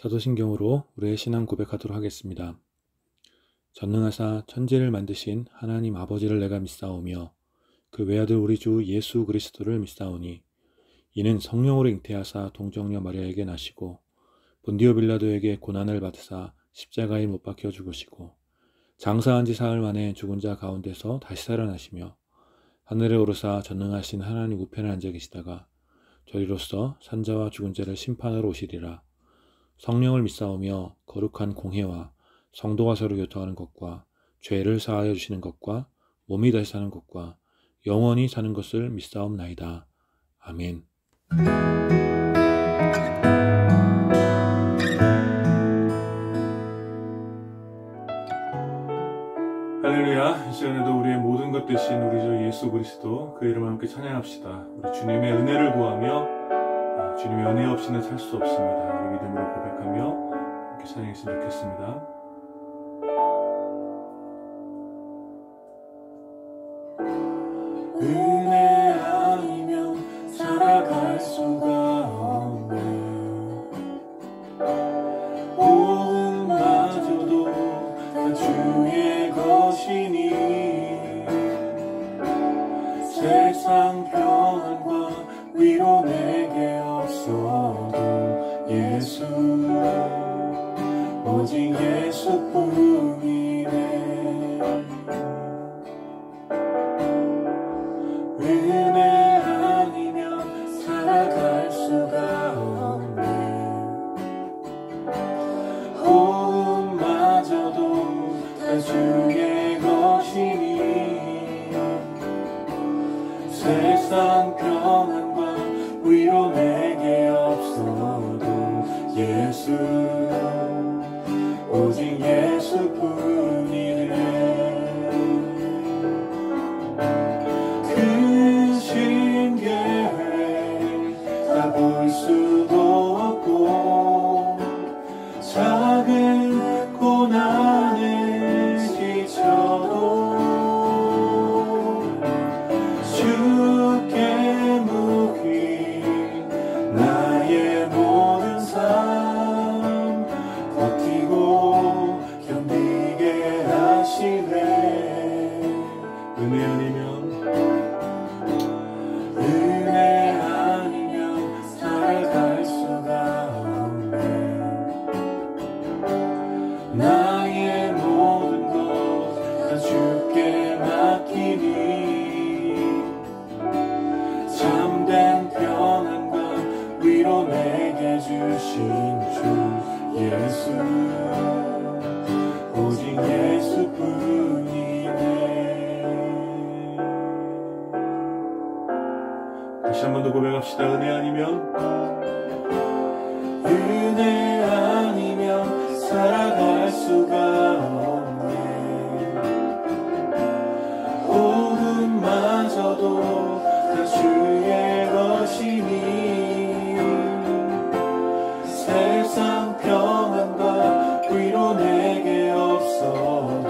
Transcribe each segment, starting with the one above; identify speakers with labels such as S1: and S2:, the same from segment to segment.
S1: 사도신경으로 우리의 신앙 고백하도록 하겠습니다. 전능하사 천지를 만드신 하나님 아버지를 내가 믿사오며 그 외아들 우리 주 예수 그리스도를 믿사오니 이는 성령으로 잉태하사 동정녀 마리아에게 나시고 본디오 빌라도에게 고난을 받으사 십자가에 못 박혀 죽으시고 장사한 지 사흘 만에 죽은 자 가운데서 다시 살아나시며 하늘에 오르사 전능하신 하나님 우편에 앉아 계시다가 저리로서 산자와 죽은 자를 심판하러 오시리라. 성령을 믿사오며 거룩한 공회와 성도가 서로 교통하는 것과 죄를 사하여 주시는 것과 몸이 다시 사는 것과 영원히 사는 것을 믿사옵나이다. 아멘. 할렐루야. 이 시간에도 우리의 모든 것 되신 우리 주 예수 그리스도 그 이름을 함께 찬양합시다. 우리 주님의 은혜를 구하며 주님의 은혜 없이는 살 수 없습니다. 우리 믿음으로 고백하며 함께 찬양했으면 좋겠습니다.
S2: 은혜 아니면 살아갈 수가 없네. 호흡마저도 다 주의 것이니 세상 평안과 위로 내게 없어도 예수 오직 예수뿐이네. 은혜 아니면 살아갈 수가 없네. 호흡마저도 다 주의 것이니 세상 평안과 위로 내게 없어도 예수 오직 예수뿐이네. 크신 계획 다 볼 수도 없고 작은 고난에 지쳐도 주께 묵인 나의 모든 삶 버티고 견디게 하시네.
S1: 은혜 아니면
S2: 살아갈 수가 없네. 나의 모든 것 다 주께 맡기니 참된 평안과 위로 내게 주신 주 예수 오직 예수뿐이네.
S1: 다시 한 번 더 고백합시다. 은혜
S2: 아니면 살아갈 수가 없네. 호흡마저도 다 주의 것이니 세상 평안과 위로 내게 없어도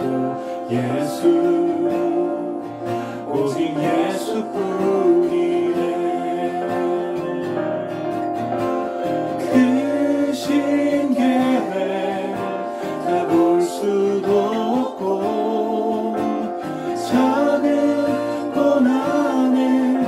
S2: 예수 오직 예수뿐이네. 크신 계획 다 볼 수도 없고 작은 고난에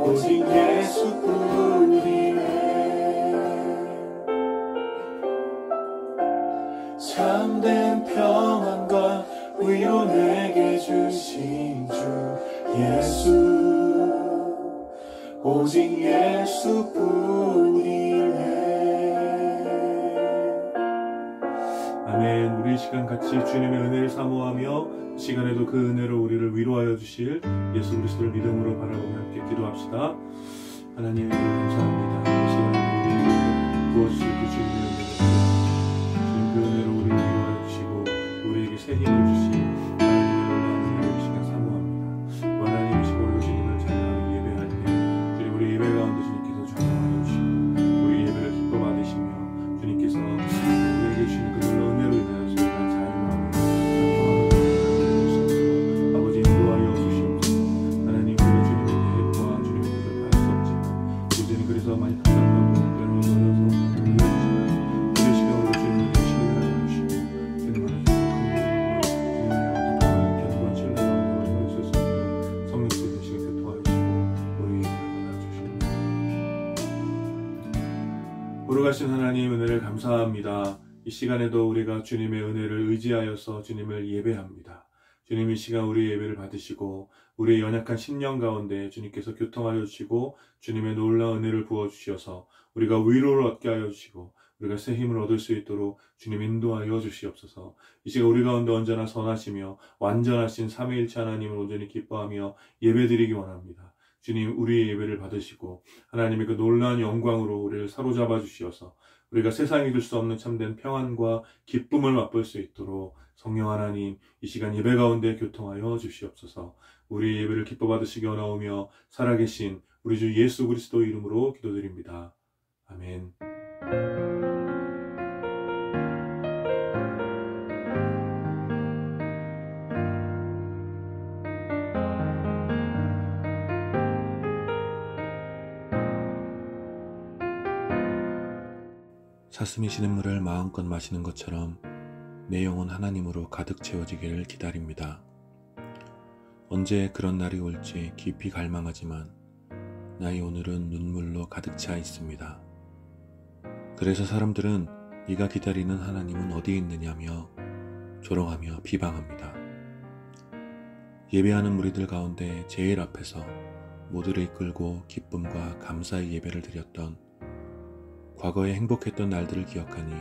S2: 오직 예수뿐이네. 참된 평안과 위로 내게 주신 주 예수, 오직 예수뿐이네.
S1: 아멘. 우리 이 시간 같이 주님의 은혜를 사모하며 이 시간에도 그 은혜로 우리를 위로하여 주실 예수 그리스도를 믿음으로 바라보며 함께 기도합시다. 하나님 감사합니다. 이 시간에 우리에게 부어주실 그 주님의 은혜를 주님 그 은혜로 우리를 위로하여 주시고 우리에게 새 힘을 주신 하나님의 놀라운 은혜로 이 시간 사모합니다. 하나님이시고 우리 주님을 찬양하며 예배할 때 주님 우리 예배 가운데 주님께서 주장하여 주시고 우리 예배를 기뻐 받으시며 주님께서 우리에게 주시는 그 놀라운 은혜로 인하여서 우리가 자유하며 전통하는 아버지 인도하여 주시옵소서. 하나님 우리가 주님의 계획과 주님의 뜻을 알 수 없지만 요새는 그래서 많이 답답하고 때로는 어려서 의외지만 이 시간 우리 주님을 신뢰하여 주시고 주님만의 큰 믿음으로 주님을 향한 견고한 신뢰가 우리가 있을 수 있도록 성령께서 되시게 교통하여 주시고 우리 예배를 받아주시옵소서. 보러가신 하나님 은혜를 감사합니다. 이 시간에도 우리가 주님의 은혜를 의지하여서 주님을 예배합니다. 주님 이 시간 우리의 예배를 받으시고 우리의 연약한 심령 가운데 주님께서 교통하여 주시고 주님의 놀라운 은혜를 부어주셔서 우리가 위로를 얻게 하여 주시고 우리가 새 힘을 얻을 수 있도록 주님 인도하여 주시옵소서. 이 시간 우리 가운데 언제나 선하시며 완전하신 삼위일체 하나님을 온전히 기뻐하며 예배드리기 원합니다. 주님 우리의 예배를 받으시고 하나님의 그 놀라운 영광으로 우리를 사로잡아 주시어서 우리가 세상이 줄 수 없는 참된 평안과 기쁨을 맛볼 수 있도록 성령 하나님 이 시간 예배 가운데 교통하여 주시옵소서. 우리의 예배를 기뻐 받으시기 원하오며 살아계신 우리 주 예수 그리스도 이름으로 기도드립니다. 아멘. 사슴이 시냇물을 마음껏 마시는 것처럼 내 영혼 하나님으로 가득 채워지기를 기다립니다. 언제 그런 날이 올지 깊이 갈망하지만 나의 오늘은 눈물로 가득 차 있습니다. 그래서 사람들은 네가 기다리는 하나님은 어디 있느냐며 조롱하며 비방합니다. 예배하는 무리들 가운데 제일 앞에서 모두를 이끌고 기쁨과 감사의 예배를 드렸던 과거에 행복했던 날들을 기억하니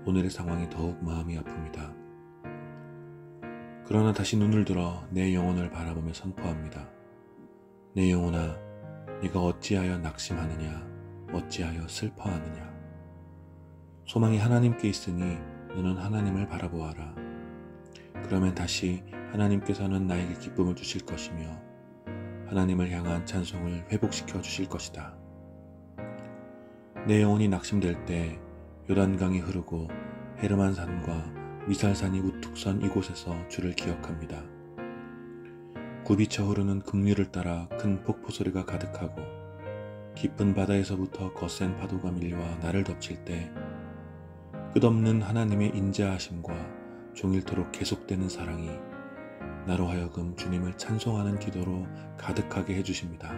S1: 오늘의 상황이 더욱 마음이 아픕니다. 그러나 다시 눈을 들어 내 영혼을 바라보며 선포합니다. 내 영혼아, 네가 어찌하여 낙심하느냐, 어찌하여 슬퍼하느냐. 소망이 하나님께 있으니 너는 하나님을 바라보아라. 그러면 다시 하나님께서는 나에게 기쁨을 주실 것이며 하나님을 향한 찬송을 회복시켜 주실 것이다. 내 영혼이 낙심될 때 요단강이 흐르고 헤르만 산과 위살산이 우뚝 선 이곳에서 주를 기억합니다. 굽이쳐 흐르는 급류를 따라 큰 폭포 소리가 가득하고 깊은 바다에서부터 거센 파도가 밀려와 나를 덮칠 때 끝없는 하나님의 인자하심과 종일토록 계속되는 사랑이 나로 하여금 주님을 찬송하는 기도로 가득하게 해주십니다.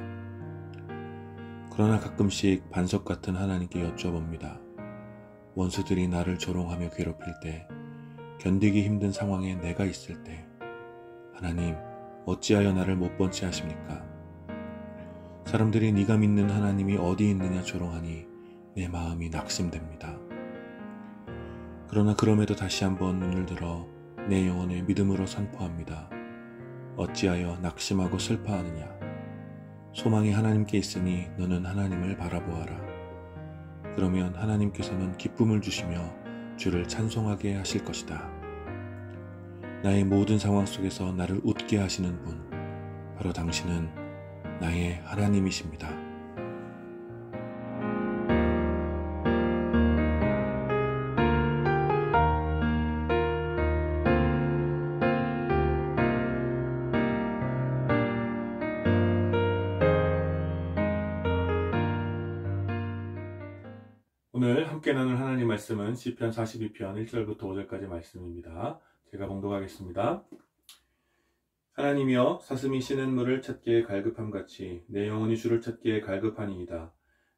S1: 그러나 가끔씩 반석 같은 하나님께 여쭤봅니다. 원수들이 나를 조롱하며 괴롭힐 때, 견디기 힘든 상황에 내가 있을 때 하나님 어찌하여 나를 못 본 채 하십니까? 사람들이 네가 믿는 하나님이 어디 있느냐 조롱하니 내 마음이 낙심됩니다. 그러나 그럼에도 다시 한번 눈을 들어 내 영혼의 믿음으로 선포합니다. 어찌하여 낙심하고 슬퍼하느냐? 소망이 하나님께 있으니 너는 하나님을 바라보아라. 그러면 하나님께서는 기쁨을 주시며 주를 찬송하게 하실 것이다. 나의 모든 상황 속에서 나를 웃게 하시는 분, 바로 당신은 나의 하나님이십니다. 오늘 함께 나눌 하나님 말씀은 시편 42편 1절부터 5절까지 말씀입니다. 제가 봉독하겠습니다. 하나님이여 사슴이 시냇물을 찾기에 갈급함같이 내 영혼이 주를 찾기에 갈급하니이다.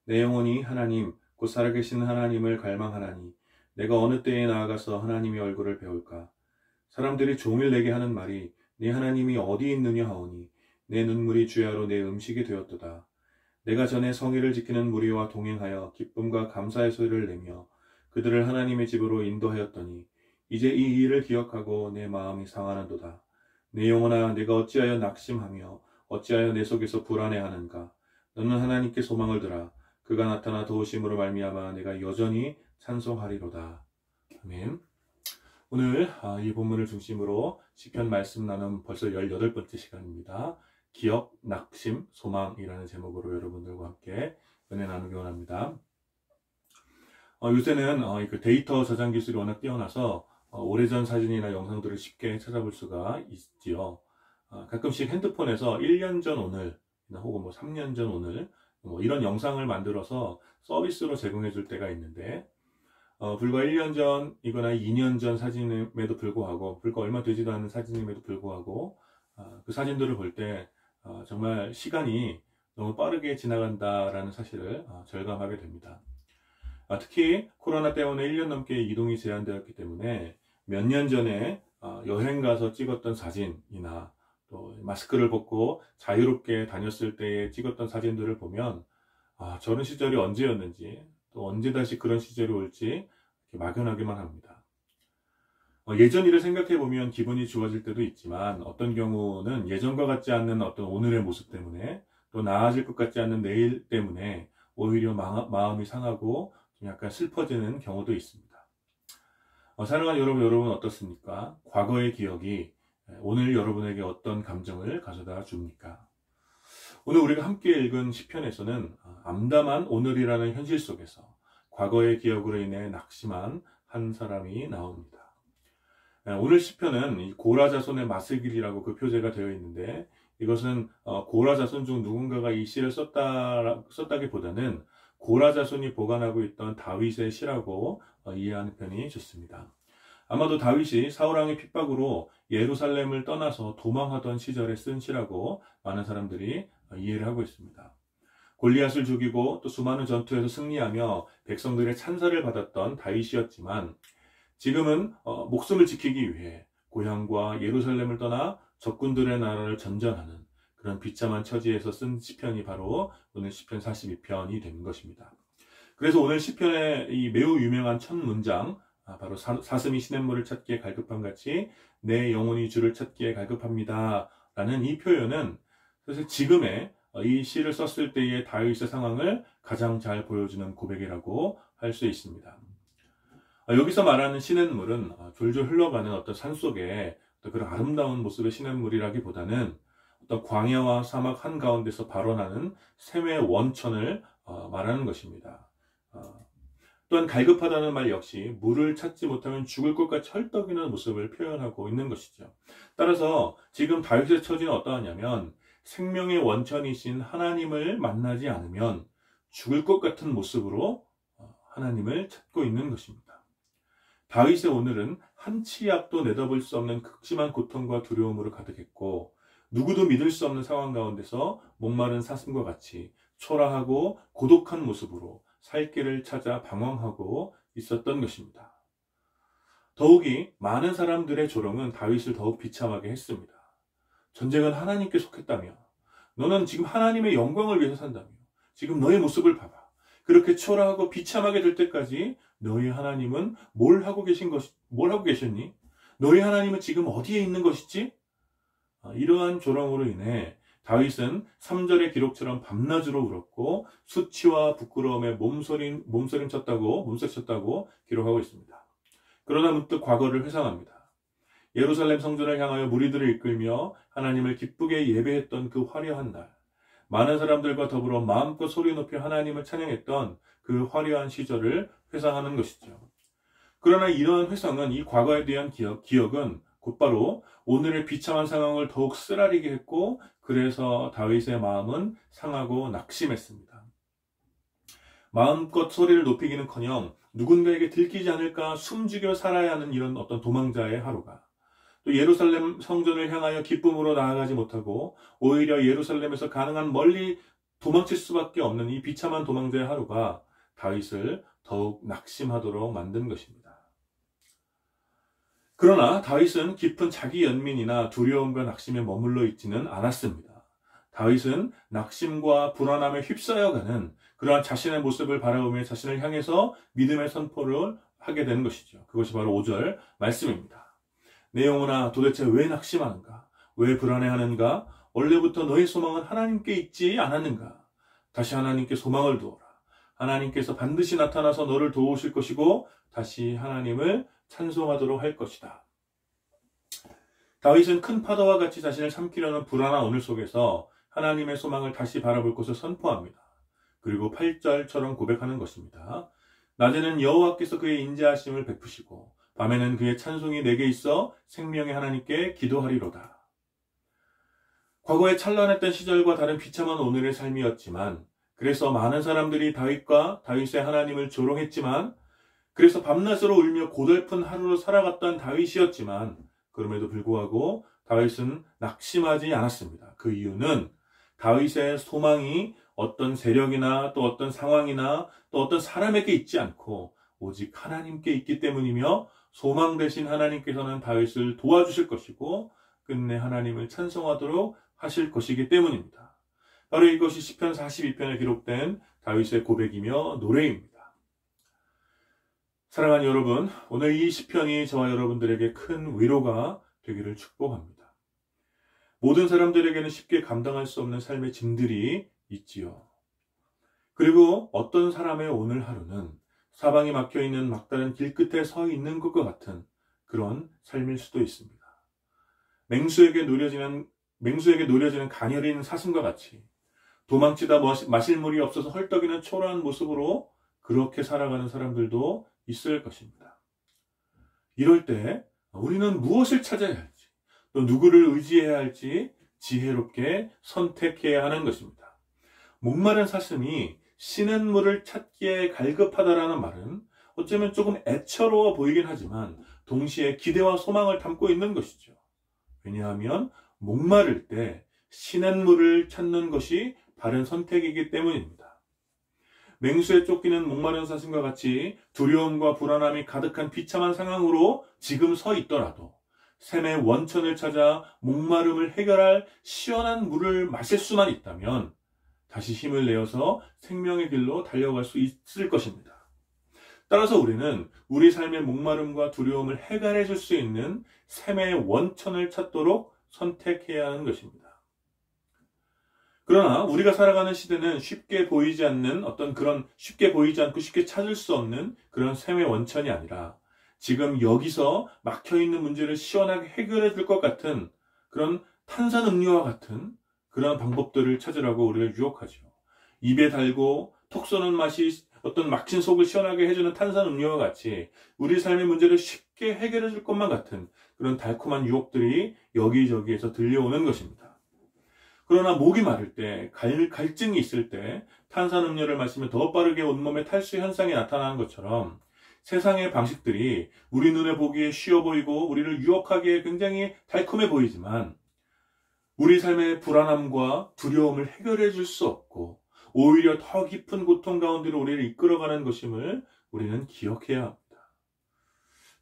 S1: 내 영혼이 하나님 곧 살아계신 하나님을 갈망하나니 내가 어느 때에 나아가서 하나님의 얼굴을 배울까. 사람들이 종일 내게 하는 말이 네 하나님이 어디 있느냐 하오니 내 눈물이 주야로 내 음식이 되었도다. 내가 전에 성의를 지키는 무리와 동행하여 기쁨과 감사의 소리를 내며 그들을 하나님의 집으로 인도하였더니 이제 이 일을 기억하고 내 마음이 상하는도다. 내 영혼아 내가 어찌하여 낙심하며 어찌하여 내 속에서 불안해하는가. 너는 하나님께 소망을 두라. 그가 나타나 도우심으로 말미암아 내가 여전히 찬송하리로다. 아멘. 오늘 이 본문을 중심으로 시편 말씀 나눔 벌써 18번째 시간입니다. 기억, 낙심, 소망이라는 제목으로 여러분들과 함께 은혜 나누기 원합니다. 요새는 그 데이터 저장 기술이 워낙 뛰어나서 오래전 사진이나 영상들을 쉽게 찾아볼 수가 있지요. 가끔씩 핸드폰에서 1년 전 오늘 혹은 3년 전 오늘 이런 영상을 만들어서 서비스로 제공해 줄 때가 있는데 불과 1년 전이거나 2년 전 사진임에도 불구하고 불과 얼마 되지도 않은 사진임에도 불구하고 그 사진들을 볼 때 정말 시간이 너무 빠르게 지나간다라는 사실을 절감하게 됩니다. 특히 코로나 때문에 1년 넘게 이동이 제한되었기 때문에 몇 년 전에 여행 가서 찍었던 사진이나 또 마스크를 벗고 자유롭게 다녔을 때에 찍었던 사진들을 보면 저런 시절이 언제였는지 또 언제 다시 그런 시절이 올지 이렇게 막연하기만 합니다. 예전 일을 생각해 보면 기분이 좋아질 때도 있지만 어떤 경우는 예전과 같지 않는 어떤 오늘의 모습 때문에 또 나아질 것 같지 않는 내일 때문에 오히려 마음이 상하고 좀 약간 슬퍼지는 경우도 있습니다. 사랑하는 여러분 어떻습니까? 과거의 기억이 오늘 여러분에게 어떤 감정을 가져다 줍니까? 오늘 우리가 함께 읽은 시편에서는 암담한 오늘이라는 현실 속에서 과거의 기억으로 인해 낙심한 한 사람이 나옵니다. 오늘 시편은 이 고라 자손의 마스길이라고 그 표제가 되어 있는데 이것은 고라 자손 중 누군가가 이 시를 썼다기보다는 고라 자손이 보관하고 있던 다윗의 시라고 이해하는 편이 좋습니다. 아마도 다윗이 사울왕의 핍박으로 예루살렘을 떠나서 도망하던 시절에 쓴 시라고 많은 사람들이 이해를 하고 있습니다. 골리앗을 죽이고 또 수많은 전투에서 승리하며 백성들의 찬사를 받았던 다윗이었지만 지금은 목숨을 지키기 위해 고향과 예루살렘을 떠나 적군들의 나라를 전전하는 그런 비참한 처지에서 쓴 시편이 바로 오늘 시편 42편이 되는 것입니다. 그래서 오늘 시편의 이 매우 유명한 첫 문장 바로 사슴이 시냇물을 찾기에 갈급함같이 내 영혼이 주를 찾기에 갈급합니다 라는 이 표현은 사실 지금의 이 시를 썼을 때의 다윗의 상황을 가장 잘 보여주는 고백이라고 할 수 있습니다. 여기서 말하는 시냇물은 졸졸 흘러가는 어떤 산속의 그런 아름다운 모습의 시냇물이라기보다는 어떤 광야와 사막 한가운데서 발원하는 샘의 원천을 말하는 것입니다. 또한 갈급하다는 말 역시 물을 찾지 못하면 죽을 것 같이 헐떡이는 모습을 표현하고 있는 것이죠. 따라서 지금 다윗의 처지는 어떠하냐면 생명의 원천이신 하나님을 만나지 않으면 죽을 것 같은 모습으로 하나님을 찾고 있는 것입니다. 다윗의 오늘은 한 치 앞도 내다볼 수 없는 극심한 고통과 두려움으로 가득했고 누구도 믿을 수 없는 상황 가운데서 목마른 사슴과 같이 초라하고 고독한 모습으로 살 길을 찾아 방황하고 있었던 것입니다. 더욱이 많은 사람들의 조롱은 다윗을 더욱 비참하게 했습니다. 전쟁은 하나님께 속했다며 너는 지금 하나님의 영광을 위해서 산다며 지금 너의 모습을 봐봐. 그렇게 초라하고 비참하게 될 때까지 너희 하나님은 뭘 하고 계셨니? 너희 하나님은 지금 어디에 있는 것이지? 이러한 조롱으로 인해 다윗은 3절의 기록처럼 밤낮으로 울었고 수치와 부끄러움에 몸서림쳤다고 기록하고 있습니다. 그러나 문득 과거를 회상합니다. 예루살렘 성전을 향하여 무리들을 이끌며 하나님을 기쁘게 예배했던 그 화려한 날, 많은 사람들과 더불어 마음껏 소리 높여 하나님을 찬양했던 그 화려한 시절을 회상하는 것이죠. 그러나 이러한 회상은 이 과거에 대한 기억은 곧바로 오늘의 비참한 상황을 더욱 쓰라리게 했고 그래서 다윗의 마음은 상하고 낙심했습니다. 마음껏 소리를 높이기는커녕 누군가에게 들키지 않을까 숨죽여 살아야 하는 이런 어떤 도망자의 하루가 또 예루살렘 성전을 향하여 기쁨으로 나아가지 못하고 오히려 예루살렘에서 가능한 멀리 도망칠 수밖에 없는 이 비참한 도망자의 하루가 다윗을 더욱 낙심하도록 만든 것입니다. 그러나 다윗은 깊은 자기 연민이나 두려움과 낙심에 머물러 있지는 않았습니다. 다윗은 낙심과 불안함에 휩싸여가는 그러한 자신의 모습을 바라보며 자신을 향해서 믿음의 선포를 하게 되는 것이죠. 그것이 바로 5절 말씀입니다. 내 영혼아 도대체 왜 낙심하는가? 왜 불안해하는가? 원래부터 너의 소망은 하나님께 있지 않았는가? 다시 하나님께 소망을 두어라. 하나님께서 반드시 나타나서 너를 도우실 것이고 다시 하나님을 찬송하도록 할 것이다. 다윗은 큰 파도와 같이 자신을 삼키려는 불안한 오늘 속에서 하나님의 소망을 다시 바라볼 것을 선포합니다. 그리고 8절처럼 고백하는 것입니다. 낮에는 여호와께서 그의 인자하심을 베푸시고 밤에는 그의 찬송이 내게 있어 생명의 하나님께 기도하리로다. 과거에 찬란했던 시절과 다른 비참한 오늘의 삶이었지만 그래서 많은 사람들이 다윗과 다윗의 하나님을 조롱했지만 그래서 밤낮으로 울며 고달픈 하루를 살아갔던 다윗이었지만 그럼에도 불구하고 다윗은 낙심하지 않았습니다. 그 이유는 다윗의 소망이 어떤 세력이나 또 어떤 상황이나 또 어떤 사람에게 있지 않고 오직 하나님께 있기 때문이며 소망 대신 하나님께서는 다윗을 도와주실 것이고 끝내 하나님을 찬송하도록 하실 것이기 때문입니다. 바로 이것이 시편 42편에 기록된 다윗의 고백이며 노래입니다. 사랑하는 여러분, 오늘 이 시편이 저와 여러분들에게 큰 위로가 되기를 축복합니다. 모든 사람들에게는 쉽게 감당할 수 없는 삶의 짐들이 있지요. 그리고 어떤 사람의 오늘 하루는 사방이 막혀있는 막다른 길끝에 서 있는 것과 같은 그런 삶일 수도 있습니다. 맹수에게 노려지는 가녀린 사슴과 같이 도망치다 마실 물이 없어서 헐떡이는 초라한 모습으로 그렇게 살아가는 사람들도 있을 것입니다. 이럴 때 우리는 무엇을 찾아야 할지 또 누구를 의지해야 할지 지혜롭게 선택해야 하는 것입니다. 목마른 사슴이 쉬는 물을 찾기에 갈급하다라는 말은 어쩌면 조금 애처로워 보이긴 하지만 동시에 기대와 소망을 담고 있는 것이죠. 왜냐하면 목마를 때 쉬는 물을 찾는 것이 바른 선택이기 때문입니다. 맹수에 쫓기는 목마른 사슴과 같이 두려움과 불안함이 가득한 비참한 상황으로 지금 서 있더라도 샘의 원천을 찾아 목마름을 해결할 시원한 물을 마실 수만 있다면 다시 힘을 내어서 생명의 길로 달려갈 수 있을 것입니다. 따라서 우리는 우리 삶의 목마름과 두려움을 해결해 줄 수 있는 샘의 원천을 찾도록 선택해야 하는 것입니다. 그러나 우리가 살아가는 시대는 쉽게 보이지 않고 쉽게 찾을 수 없는 그런 샘의 원천이 아니라 지금 여기서 막혀있는 문제를 시원하게 해결해 줄 것 같은 그런 탄산음료와 같은 그런 방법들을 찾으라고 우리를 유혹하죠. 입에 달고 톡 쏘는 맛이 어떤 막힌 속을 시원하게 해주는 탄산음료와 같이 우리 삶의 문제를 쉽게 해결해 줄 것만 같은 그런 달콤한 유혹들이 여기저기에서 들려오는 것입니다. 그러나 목이 마를 때, 갈증이 있을 때 탄산음료를 마시면 더 빠르게 온몸에 탈수 현상이 나타나는 것처럼 세상의 방식들이 우리 눈에 보기에 쉬워 보이고 우리를 유혹하기에 굉장히 달콤해 보이지만 우리 삶의 불안함과 두려움을 해결해 줄 수 없고 오히려 더 깊은 고통 가운데로 우리를 이끌어가는 것임을 우리는 기억해야 합니다.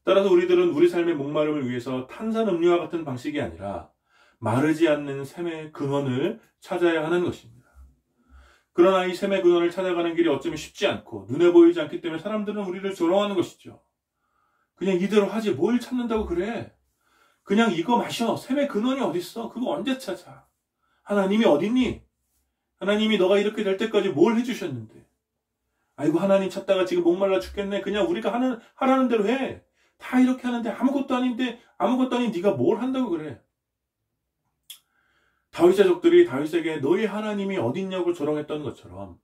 S1: 따라서 우리들은 우리 삶의 목마름을 위해서 탄산음료와 같은 방식이 아니라 마르지 않는 샘의 근원을 찾아야 하는 것입니다. 그러나 이 샘의 근원을 찾아가는 길이 어쩌면 쉽지 않고 눈에 보이지 않기 때문에 사람들은 우리를 조롱하는 것이죠. 그냥 이대로 하지 뭘 찾는다고 그래. 그냥 이거 마셔. 샘의 근원이 어딨어? 그거 언제 찾아? 하나님이 어딨니? 하나님이 너가 이렇게 될 때까지 뭘 해주셨는데? 아이고 하나님 찾다가 지금 목말라 죽겠네. 그냥 우리가 하라는 대로 해. 다 이렇게 하는데 아무것도 아닌 네가 뭘 한다고 그래. 다윗 자족들이 다윗에게 너희 하나님이 어딨냐고 조롱했던 것처럼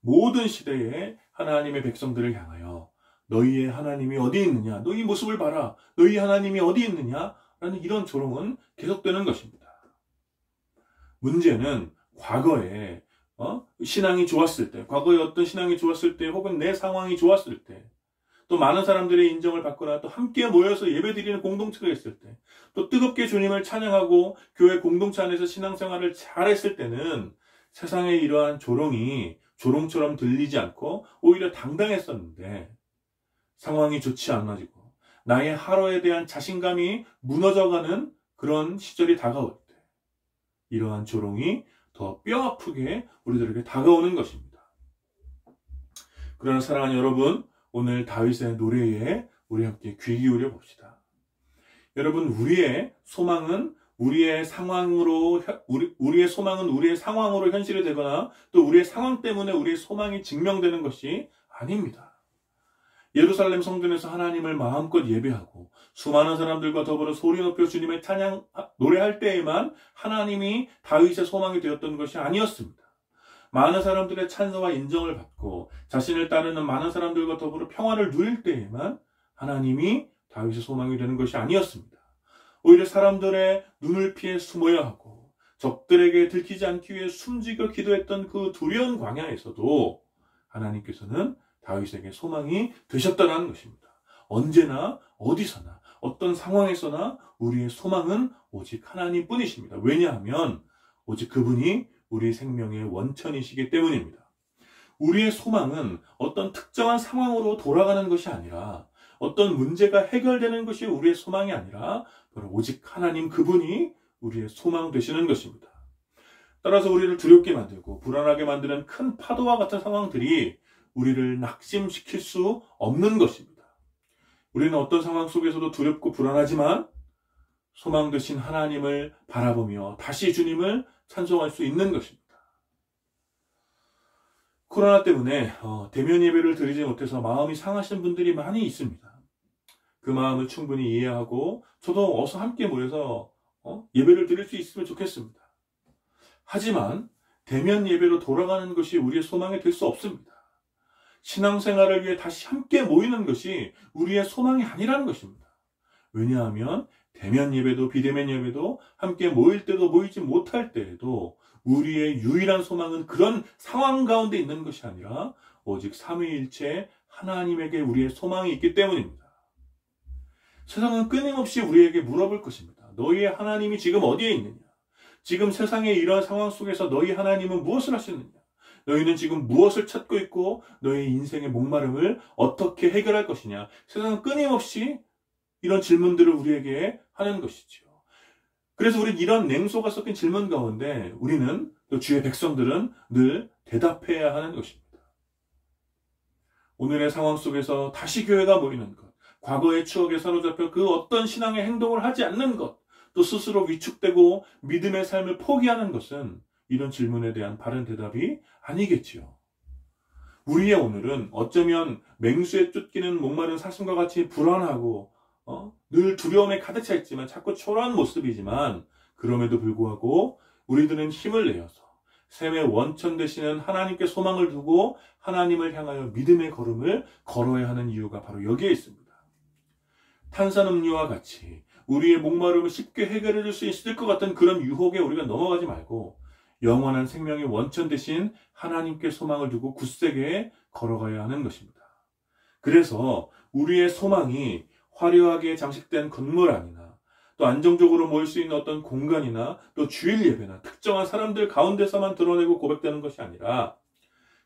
S1: 모든 시대에 하나님의 백성들을 향하여 너희의 하나님이 어디 있느냐? 너희 모습을 봐라. 너희 하나님이 어디 있느냐? 라는 이런 조롱은 계속되는 것입니다. 문제는 과거에 신앙이 좋았을 때, 과거에 어떤 신앙이 좋았을 때 혹은 내 상황이 좋았을 때 또 많은 사람들의 인정을 받거나 또 함께 모여서 예배드리는 공동체가 있을 때, 또 뜨겁게 주님을 찬양하고 교회 공동체 안에서 신앙생활을 잘했을 때는 세상의 이러한 조롱이 조롱처럼 들리지 않고 오히려 당당했었는데, 상황이 좋지 않아지고 나의 하루에 대한 자신감이 무너져가는 그런 시절이 다가올 때, 이러한 조롱이 더 뼈아프게 우리들에게 다가오는 것입니다. 그러나 사랑하는 여러분, 오늘 다윗의 노래에 우리 함께 귀 기울여 봅시다. 여러분, 우리의 소망은 우리의 상황으로 현실이 되거나 또 우리의 상황 때문에 우리의 소망이 증명되는 것이 아닙니다. 예루살렘 성전에서 하나님을 마음껏 예배하고 수많은 사람들과 더불어 소리 높여 주님의 찬양 노래할 때에만 하나님이 다윗의 소망이 되었던 것이 아니었습니다. 많은 사람들의 찬사와 인정을 받고 자신을 따르는 많은 사람들과 더불어 평화를 누릴 때에만 하나님이 다윗의 소망이 되는 것이 아니었습니다. 오히려 사람들의 눈을 피해 숨어야 하고 적들에게 들키지 않기 위해 숨지겨 기도했던 그 두려운 광야에서도 하나님께서는 다윗에게 소망이 되셨다는 것입니다. 언제나 어디서나 어떤 상황에서나 우리의 소망은 오직 하나님뿐이십니다. 왜냐하면 오직 그분이 우리 생명의 원천이시기 때문입니다. 우리의 소망은 어떤 특정한 상황으로 돌아가는 것이 아니라, 어떤 문제가 해결되는 것이 우리의 소망이 아니라 바로 오직 하나님 그분이 우리의 소망 되시는 것입니다. 따라서 우리를 두렵게 만들고 불안하게 만드는 큰 파도와 같은 상황들이 우리를 낙심시킬 수 없는 것입니다. 우리는 어떤 상황 속에서도 두렵고 불안하지만 소망 되신 하나님을 바라보며 다시 주님을 찬송할 수 있는 것입니다. 코로나 때문에 대면 예배를 드리지 못해서 마음이 상하신 분들이 많이 있습니다. 그 마음을 충분히 이해하고 저도 어서 함께 모여서 예배를 드릴 수 있으면 좋겠습니다. 하지만 대면 예배로 돌아가는 것이 우리의 소망이 될 수 없습니다. 신앙생활을 위해 다시 함께 모이는 것이 우리의 소망이 아니라는 것입니다. 왜냐하면 대면 예배도 비대면 예배도 함께 모일 때도 모이지 못할 때에도 우리의 유일한 소망은 그런 상황 가운데 있는 것이 아니라 오직 삼위일체 하나님에게 우리의 소망이 있기 때문입니다. 세상은 끊임없이 우리에게 물어볼 것입니다. 너희의 하나님이 지금 어디에 있느냐? 지금 세상의 이러한 상황 속에서 너희 하나님은 무엇을 하시느냐? 너희는 지금 무엇을 찾고 있고 너희 인생의 목마름을 어떻게 해결할 것이냐? 세상은 끊임없이 이런 질문들을 우리에게 하는 것이죠. 그래서 우리는 이런 냉소가 섞인 질문 가운데 우리는 또 주의 백성들은 늘 대답해야 하는 것입니다. 오늘의 상황 속에서 다시 교회가 모이는 것, 과거의 추억에 사로잡혀 그 어떤 신앙의 행동을 하지 않는 것, 또 스스로 위축되고 믿음의 삶을 포기하는 것은 이런 질문에 대한 바른 대답이 아니겠지요. 우리의 오늘은 어쩌면 맹수에 쫓기는 목마른 사슴과 같이 불안하고 늘 두려움에 가득 차 있지만 자꾸 초라한 모습이지만, 그럼에도 불구하고 우리들은 힘을 내어서 샘의 원천 되시는 하나님께 소망을 두고 하나님을 향하여 믿음의 걸음을 걸어야 하는 이유가 바로 여기에 있습니다. 탄산음료와 같이 우리의 목마름을 쉽게 해결해 줄 수 있을 것 같은 그런 유혹에 우리가 넘어가지 말고 영원한 생명의 원천 되신 하나님께 소망을 두고 굳세게 걸어가야 하는 것입니다. 그래서 우리의 소망이 화려하게 장식된 건물 안이나 또 안정적으로 모일 수 있는 어떤 공간이나 또 주일 예배나 특정한 사람들 가운데서만 드러내고 고백되는 것이 아니라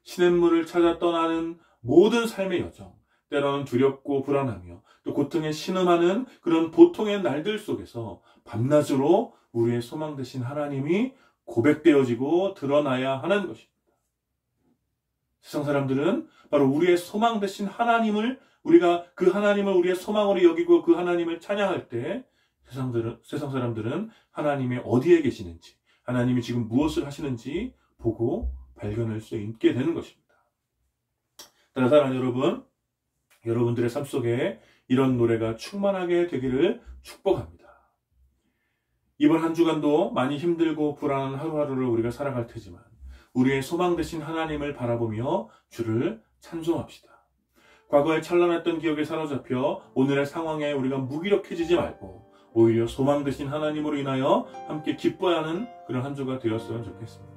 S1: 시냇물을 찾아 떠나는 모든 삶의 여정, 때로는 두렵고 불안하며 또 고통에 신음하는 그런 보통의 날들 속에서 밤낮으로 우리의 소망 되신 하나님이 고백되어지고 드러나야 하는 것입니다. 세상 사람들은 바로 우리의 소망 되신 하나님을, 우리가 그 하나님을 우리의 소망으로 여기고 그 하나님을 찬양할 때 세상 사람들은 하나님이 어디에 계시는지, 하나님이 지금 무엇을 하시는지 보고 발견할 수 있게 되는 것입니다. 따라 사랑하는 여러분, 여러분들의 삶 속에 이런 노래가 충만하게 되기를 축복합니다. 이번 한 주간도 많이 힘들고 불안한 하루하루를 우리가 살아갈 테지만 우리의 소망 되신 하나님을 바라보며 주를 찬송합시다. 과거에 찬란했던 기억에 사로잡혀 오늘의 상황에 우리가 무기력해지지 말고 오히려 소망 되신 하나님으로 인하여 함께 기뻐하는 그런 한 주가 되었으면 좋겠습니다.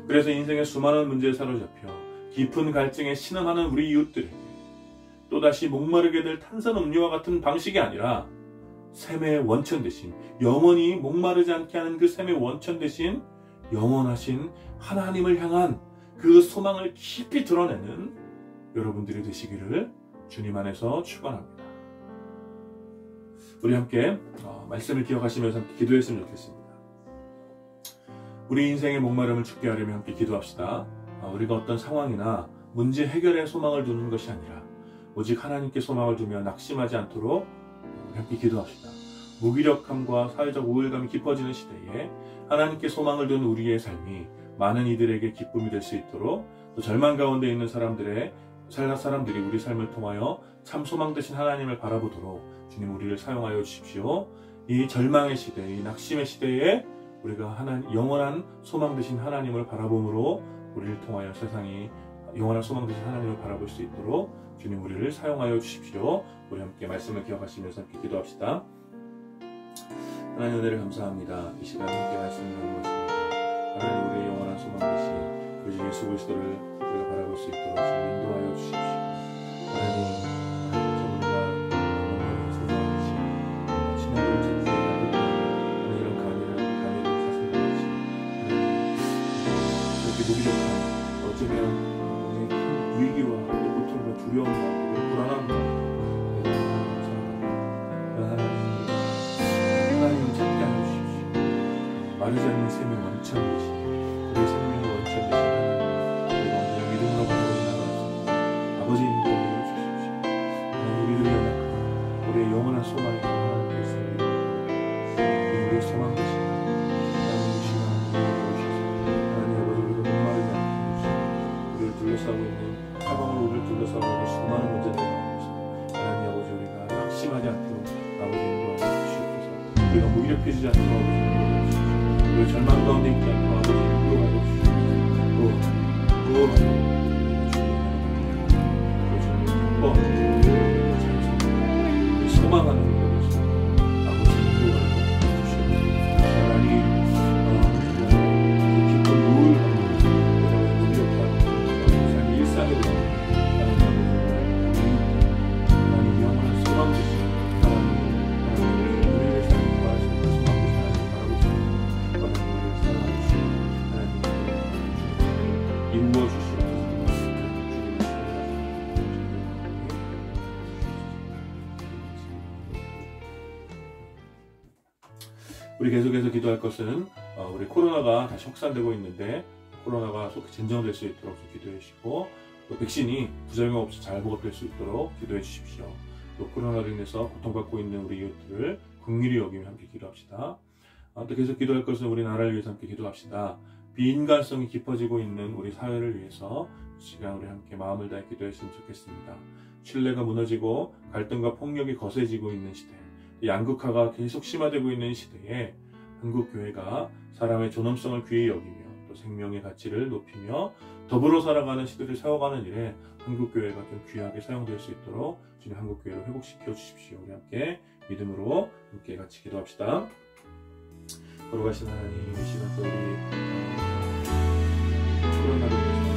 S1: 그래서 인생의 수많은 문제에 사로잡혀 깊은 갈증에 신음하는 우리 이웃들에게, 또다시 목마르게 될 탄산음료와 같은 방식이 아니라 샘의 원천 대신, 영원히 목마르지 않게 하는 그 샘의 원천 대신 영원하신 하나님을 향한 그 소망을 깊이 드러내는 여러분들이 되시기를 주님 안에서 축원합니다. 우리 함께 말씀을 기억하시면서 함께 기도했으면 좋겠습니다. 우리 인생의 목마름을 죽게 하려면 함께 기도합시다. 우리가 어떤 상황이나 문제 해결에 소망을 두는 것이 아니라 오직 하나님께 소망을 두며 낙심하지 않도록 함께 기도합시다. 무기력함과 사회적 우울감이 깊어지는 시대에 하나님께 소망을 둔 우리의 삶이 많은 이들에게 기쁨이 될 수 있도록, 또 절망 가운데 있는 사람들이 우리 삶을 통하여 참 소망 되신 하나님을 바라보도록 주님 우리를 사용하여 주십시오. 이 절망의 시대, 이 낙심의 시대에 우리가 영원한 소망 되신 하나님을 바라봄으로 우리를 통하여 세상이 영원한 소망 되신 하나님을 바라볼 수 있도록 주님 우리를 사용하여 주십시오. 우리 함께 말씀을 기억하시면서 함께 기도합시다. 하나님 은혜를 감사합니다. 이 시간 함께 말씀을 나누었습니다. 하나님 우리의 영원한 소망 되신 우리 주 예수 그리스도를 우리가 바라볼 수 있도록 주님 인도하여 주십시오. 하나님 무기력한, 어쩌면 굉장히 큰 위기와 고통과 두려움과 불안함과 하나님을 찾게 하여 주십시오. 마르지 않는 샘의 원천 되신, 우리의 생명의 원천 되신 하나님, 우리가 언제나 믿음으로 바라보고 나아가서 아버지 인도하여 주십시오. 하나님 우리를 연약한 우리의 영원한 소망이 하나님께 있습니다. 우리의 소망 되신 둘러싸고 있는 사방으로 우리를 둘러싸고 있는 수많은 문제들이 나옵니다. 하나님 아버지 우리가 낙심하지 않도록 아버지 인도하여 주시옵소서. 우리가 무기력해지지 않도록 아버지 인도하여 주시옵소서. 우리가 절망 가운데 있지 않도록 아버지 인도하여 주시옵소서. 또 소망하는 것을 아버지 인도하여 주시옵소서. 하나님 깊은 우울 우리 계속해서 기도할 것은 우리 코로나가 다시 확산되고 있는데 코로나가 속히 진정될 수 있도록 기도해 주시고, 또 백신이 부작용 없이 잘 보급될 수 있도록 기도해 주십시오. 또 코로나로 인해서 고통받고 있는 우리 이웃들을 긍휼히 여기며 함께 기도합시다. 또 계속 기도할 것은 우리 나라를 위해서 함께 기도합시다. 비인간성이 깊어지고 있는 우리 사회를 위해서 이 시간 우리 함께 마음을 다해 기도했으면 좋겠습니다. 신뢰가 무너지고 갈등과 폭력이 거세지고 있는 시대, 양극화가 계속 심화되고 있는 시대에 한국교회가 사람의 존엄성을 귀히 여기며 또 생명의 가치를 높이며 더불어 살아가는 시대를 세워가는 일에 한국교회가 좀 귀하게 사용될 수 있도록 주님 한국교회를 회복시켜 주십시오. 우리 함께 믿음으로 함께 같이 기도합시다. 걸어가신 하나님, 이 시간 또 우리 코로나로 인해서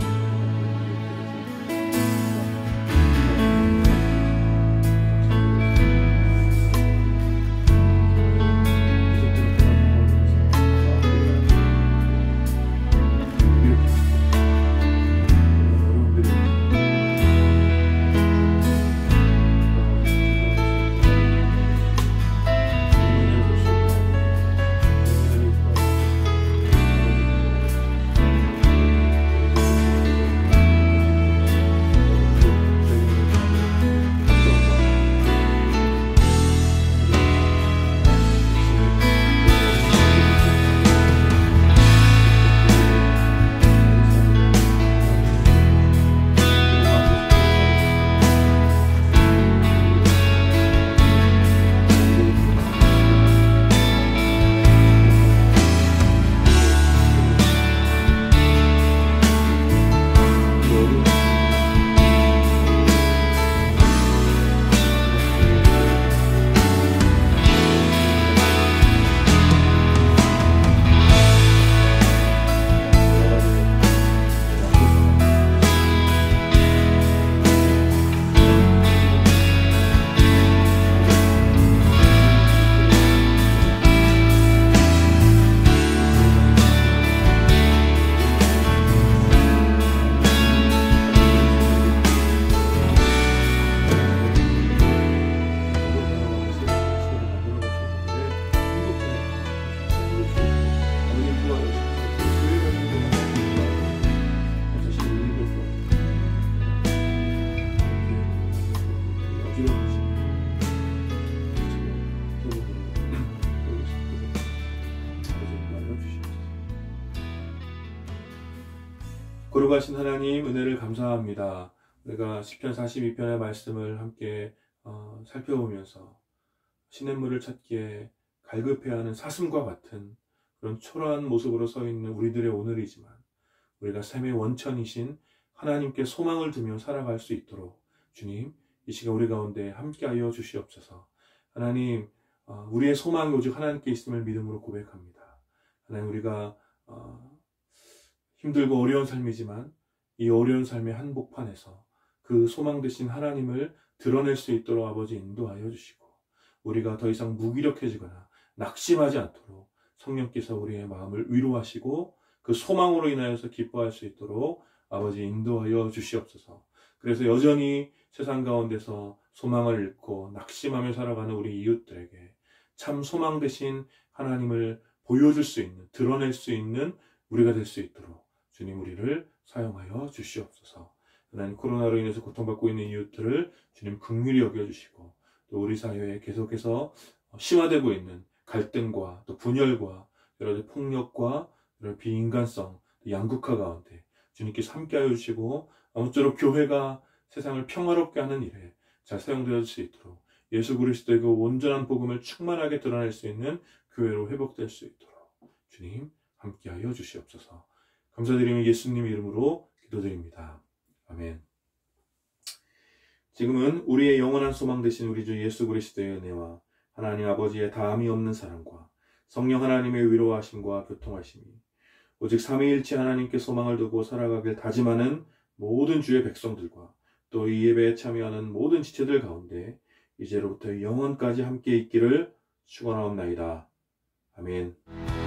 S1: 거룩하신 하나님, 은혜를 감사합니다. 우리가 시편 42편의 말씀을 함께 살펴보면서 시냇물을 찾기에 갈급해하는 사슴과 같은 그런 초라한 모습으로 서 있는 우리들의 오늘이지만, 우리가 삶의 원천이신 하나님께 소망을 두며 살아갈 수 있도록 주님, 이 시간 우리 가운데 함께하여 주시옵소서. 하나님, 우리의 소망이 오직 하나님께 있음을 믿음으로 고백합니다. 하나님, 우리가 힘들고 어려운 삶이지만 이 어려운 삶의 한복판에서 그 소망 되신 하나님을 드러낼 수 있도록 아버지 인도하여 주시고, 우리가 더 이상 무기력해지거나 낙심하지 않도록 성령께서 우리의 마음을 위로하시고 그 소망으로 인하여서 기뻐할 수 있도록 아버지 인도하여 주시옵소서. 그래서 여전히 세상 가운데서 소망을 잃고 낙심하며 살아가는 우리 이웃들에게 참 소망 되신 하나님을 보여줄 수 있는, 드러낼 수 있는 우리가 될 수 있도록 주님 우리를 사용하여 주시옵소서. 하나님, 코로나로 인해서 고통받고 있는 이웃들을 주님 긍휼히 여겨주시고, 또 우리 사회에 계속해서 심화되고 있는 갈등과 또 분열과 여러 가지 폭력과 여러 비인간성, 양극화 가운데 주님께서 함께하여 주시고, 아무쪼록 교회가 세상을 평화롭게 하는 일에 잘 사용되어질 수 있도록 예수 그리스도의 그 온전한 복음을 충만하게 드러낼 수 있는 교회로 회복될 수 있도록 주님 함께하여 주시옵소서. 감사드리며 예수님 이름으로 기도드립니다. 아멘. 지금은 우리의 영원한 소망 되신 우리 주 예수 그리스도의 은혜와 하나님 아버지의 다함이 없는 사랑과 성령 하나님의 위로하심과 교통하심이 오직 삼위일체 하나님께 소망을 두고 살아가길 다짐하는 모든 주의 백성들과 또 이 예배에 참여하는 모든 지체들 가운데 이제로부터 영원까지 함께 있기를 축원하옵나이다. 아멘.